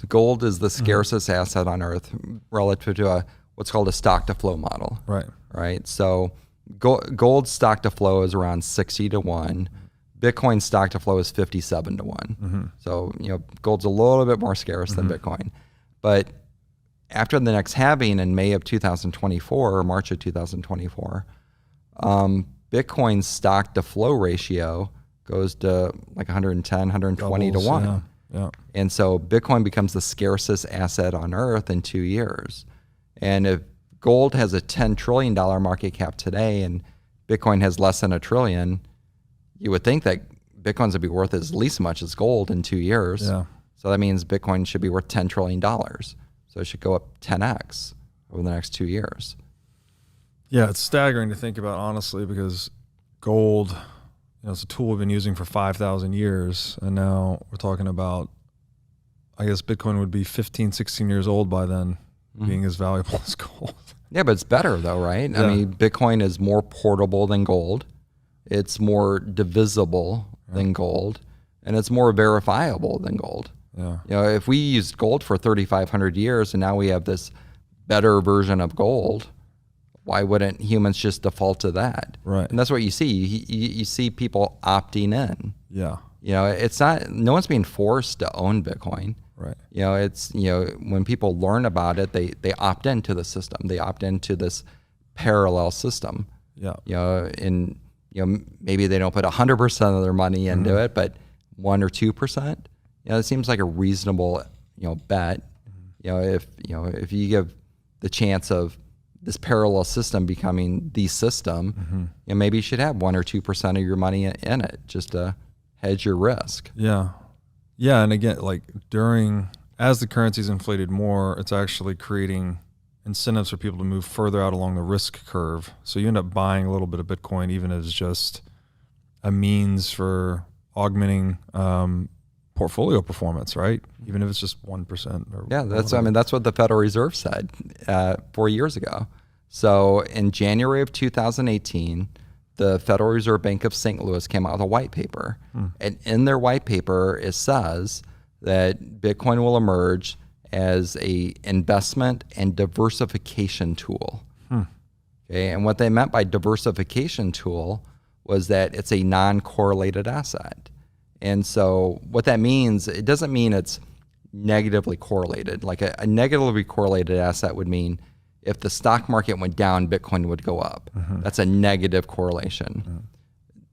Gold is the scarcest asset on earth relative to what's called a stock to flow model. Right. So gold stock to flow is around 60 to 1. Bitcoin stock to flow is 57 to 1. So, gold's a little bit more scarce than Bitcoin. But after the next halving in May of 2024 or March of 2024, Bitcoin's stock to flow ratio goes to like 110, 120 to 1. Yeah. And so Bitcoin becomes the scarcest asset on earth in 2 years. And if gold has a $10 trillion market cap today and Bitcoin has less than $1 trillion, you would think that Bitcoin's would be worth at least as much as gold in 2 years. Yeah. So that means Bitcoin should be worth $10 trillion. So it should go up 10x over the next 2 years. Yeah, it's staggering to think about, honestly, because gold, it's a tool we've been using for 5,000 years. And now we're talking about, I guess Bitcoin would be 15, 16 years old by then, being as valuable as gold. Yeah, but it's better though, right? Yeah. I mean, Bitcoin is more portable than gold. It's more divisible than gold. And it's more verifiable than gold. Yeah. If we used gold for 3,500 years and now we have this better version of gold, why wouldn't humans just default to that? Right. And that's what you see. You see people opting in. Yeah. It's not, no one's being forced to own Bitcoin. Right. It's, when people learn about it, they opt into the system. They opt into this parallel system. Yeah. And, maybe they don't put 100% of their money into it, but 1 or 2%, it seems like a reasonable, bet. If you give the chance of this parallel system becoming the system, maybe you should have 1 or 2% of your money in it just to hedge your risk. Yeah. Yeah. And again, like as the currency's inflated more, it's actually creating incentives for people to move further out along the risk curve. So you end up buying a little bit of Bitcoin, even as just a means for augmenting portfolio performance, right? Even if it's just 1%. That's what the Federal Reserve said 4 years ago. So in January of 2018, the Federal Reserve Bank of St. Louis came out with a white paper. And in their white paper, it says that Bitcoin will emerge as a investment and diversification tool. Okay, and what they meant by diversification tool was that it's a non-correlated asset. And so what that means, it doesn't mean it's negatively correlated. Like a negatively correlated asset would mean if the stock market went down, Bitcoin would go up. That's a negative correlation.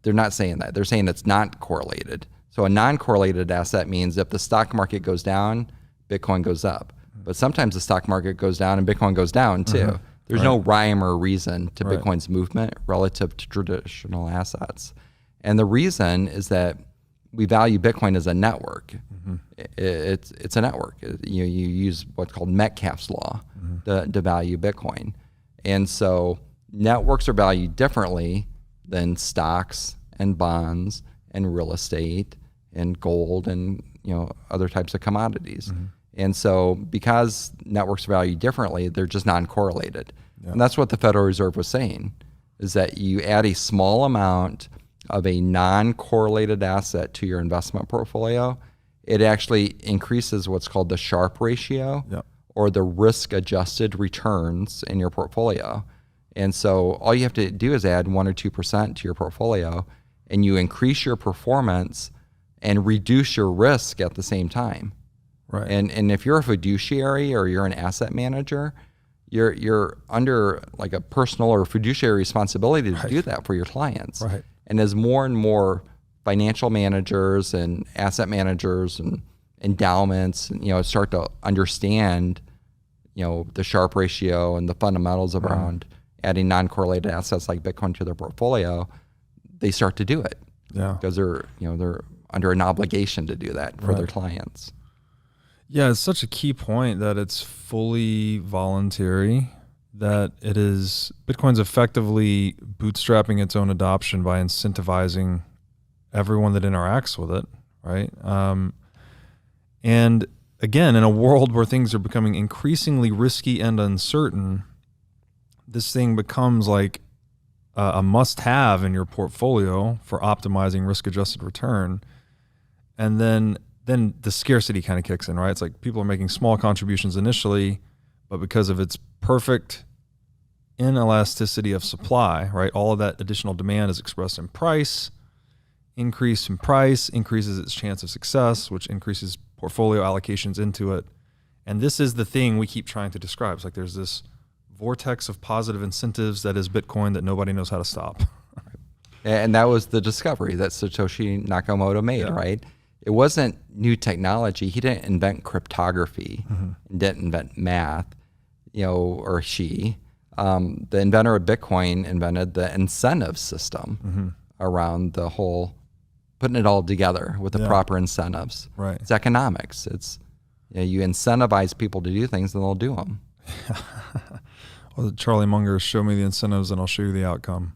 They're not saying that. They're saying it's not correlated. So a non-correlated asset means if the stock market goes down, Bitcoin goes up. But sometimes the stock market goes down and Bitcoin goes down too. There's no rhyme or reason to Bitcoin's movement relative to traditional assets. And the reason is that we value Bitcoin as a network. It's a network. You use what's called Metcalfe's law to value Bitcoin. And so networks are valued differently than stocks and bonds and real estate and gold and other types of commodities. And so because networks are valued differently, they're just non-correlated. And that's what the Federal Reserve was saying, is that you add a small amount of a non-correlated asset to your investment portfolio, it actually increases what's called the Sharpe ratio or the risk-adjusted returns in your portfolio. And so all you have to do is add 1 or 2% to your portfolio, and you increase your performance and reduce your risk at the same time. Right. And if you're a fiduciary or you're an asset manager, you're under like a personal or fiduciary responsibility to do that for your clients. Right. And as more and more financial managers and asset managers and endowments, start to understand, the Sharpe ratio and the fundamentals around adding non-correlated assets like Bitcoin to their portfolio, they start to do it. Yeah. Because they're under an obligation to do that for their clients. Yeah, it's such a key point that it's fully voluntary, that Bitcoin's effectively bootstrapping its own adoption by incentivizing everyone that interacts with it, right? And again, in a world where things are becoming increasingly risky and uncertain, this thing becomes like a must-have in your portfolio for optimizing risk-adjusted return. And then then the scarcity kind of kicks in, right? It's like people are making small contributions initially, but because of its perfect inelasticity of supply, right? All of that additional demand is expressed in price. Increase in price increases its chance of success, which increases portfolio allocations into it. And this is the thing we keep trying to describe. It's like there's this vortex of positive incentives that is Bitcoin that nobody knows how to stop. And that was the discovery that Satoshi Nakamoto made, right? It wasn't new technology. He didn't invent cryptography, didn't invent math, or she. The inventor of Bitcoin invented the incentive system around the whole, putting it all together with the proper incentives. Right. It's economics. It's you incentivize people to do things and they'll do them. Well, Charlie Munger, show me the incentives and I'll show you the outcome.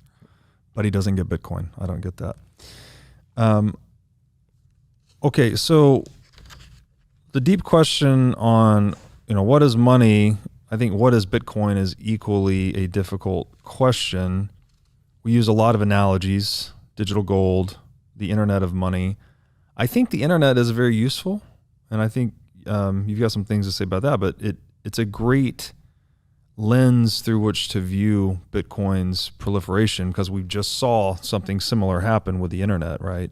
But he doesn't get Bitcoin. I don't get that. Okay, so the deep question on, what is money? I think what is Bitcoin is equally a difficult question. We use a lot of analogies, digital gold, the internet of money. I think the internet is very useful, and I think you've got some things to say about that, but it's a great lens through which to view Bitcoin's proliferation, because we just saw something similar happen with the internet, right?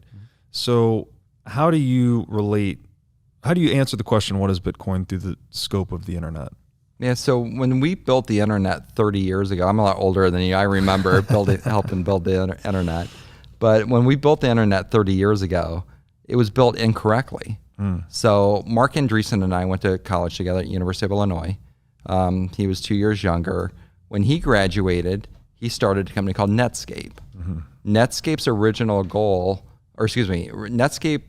So how do you answer the question, what is Bitcoin, through the scope of the internet? Yeah, so when we built the internet 30 years ago, I'm a lot older than you. I remember helping build the internet. But when we built the internet 30 years ago, it was built incorrectly. So Mark Andreessen and I went to college together at University of Illinois. He was 2 years younger. When he graduated, he started a company called Netscape. Netscape's original goal, Netscape,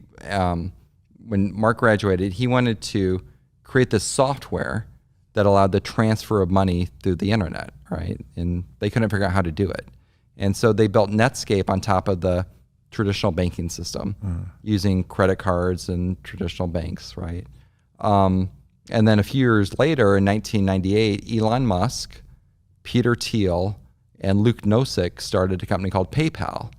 when Mark graduated, he wanted to create this software that allowed the transfer of money through the internet, right? And they couldn't figure out how to do it. And so they built Netscape on top of the traditional banking system using credit cards and traditional banks, right? And then a few years later, in 1998, Elon Musk, Peter Thiel, and Luke Nosek started a company called PayPal.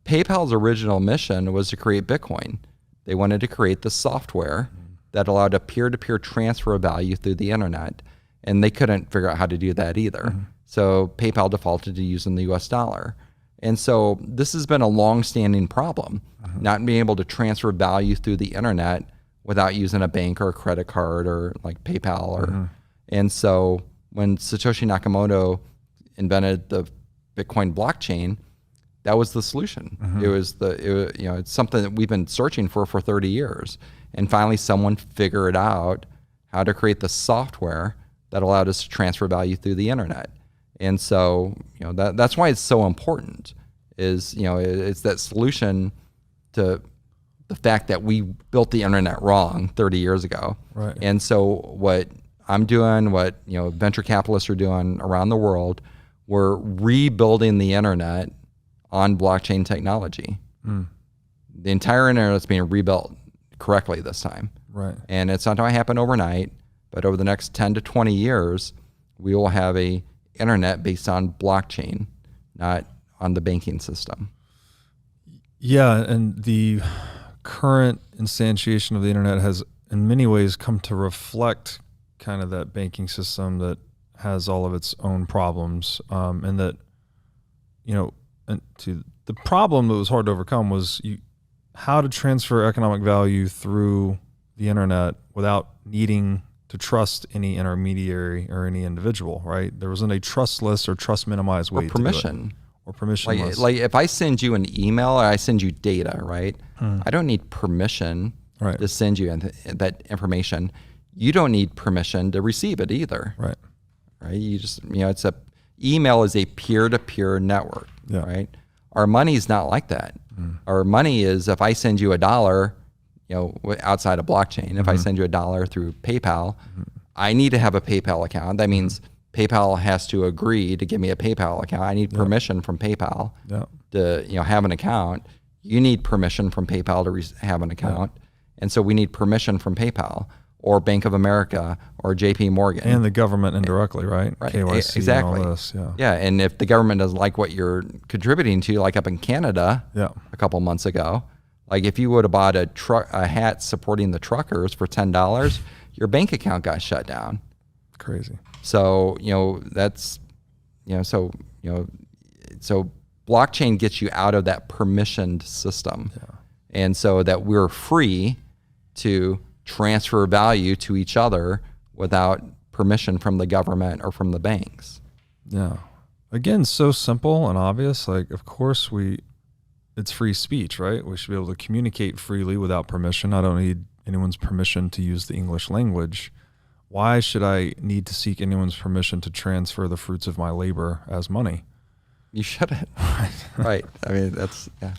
PayPal's original mission was to create Bitcoin. They wanted to create the software that allowed a peer-to-peer transfer of value through the internet, and they couldn't figure out how to do that either. So PayPal defaulted to using the US dollar. And so this has been a long-standing problem, not being able to transfer value through the internet without using a bank or a credit card or like PayPal. And so when Satoshi Nakamoto invented the Bitcoin blockchain, that was the solution. It's something that we've been searching for 30 years. And finally, someone figured out how to create the software that allowed us to transfer value through the internet. And so, that's why it's so important. It's that solution to the fact that we built the internet wrong 30 years ago. Right. And so, what I'm doing, what venture capitalists are doing around the world, we're rebuilding the internet on blockchain technology. The entire internet is being rebuilt correctly this time. Right. And it's not going to happen overnight, but over the next 10 to 20 years, we will have a internet based on blockchain, not on the banking system. Yeah, and the current instantiation of the internet has in many ways come to reflect kind of that banking system that has all of its own problems, and that, and to the problem that was hard to overcome was how to transfer economic value through the internet without needing to trust any intermediary or any individual, right? There wasn't a trustless or trust minimized way or permission. To do it. Or permissionless. Like if I send you an email or I send you data, right? I don't need permission to send you that information. You don't need permission to receive it either. Right. You just, email is a peer-to-peer network, right? Our money is not like that. Our money is, if I send you $1, outside of blockchain, if I send you $1 through PayPal, I need to have a PayPal account. That means PayPal has to agree to give me a PayPal account. I need permission from PayPal to have an account. You need permission from PayPal to have an account. And so we need permission from PayPal or Bank of America or JP Morgan. And the government indirectly, right? KYC exactly. and all this, and if the government doesn't like what you're contributing to, like up in Canada a couple months ago, Like if you would have bought a hat supporting the truckers for $10, your bank account got shut down. Crazy. So, that's, so blockchain gets you out of that permissioned system. Yeah. And so that we're free to transfer value to each other without permission from the government or from the banks. Yeah. Again, so simple and obvious. Like, of course it's free speech, right? We should be able to communicate freely without permission. I don't need anyone's permission to use the English language. Why should I need to seek anyone's permission to transfer the fruits of my labor as money? You shouldn't. Right. I mean, that's, yeah.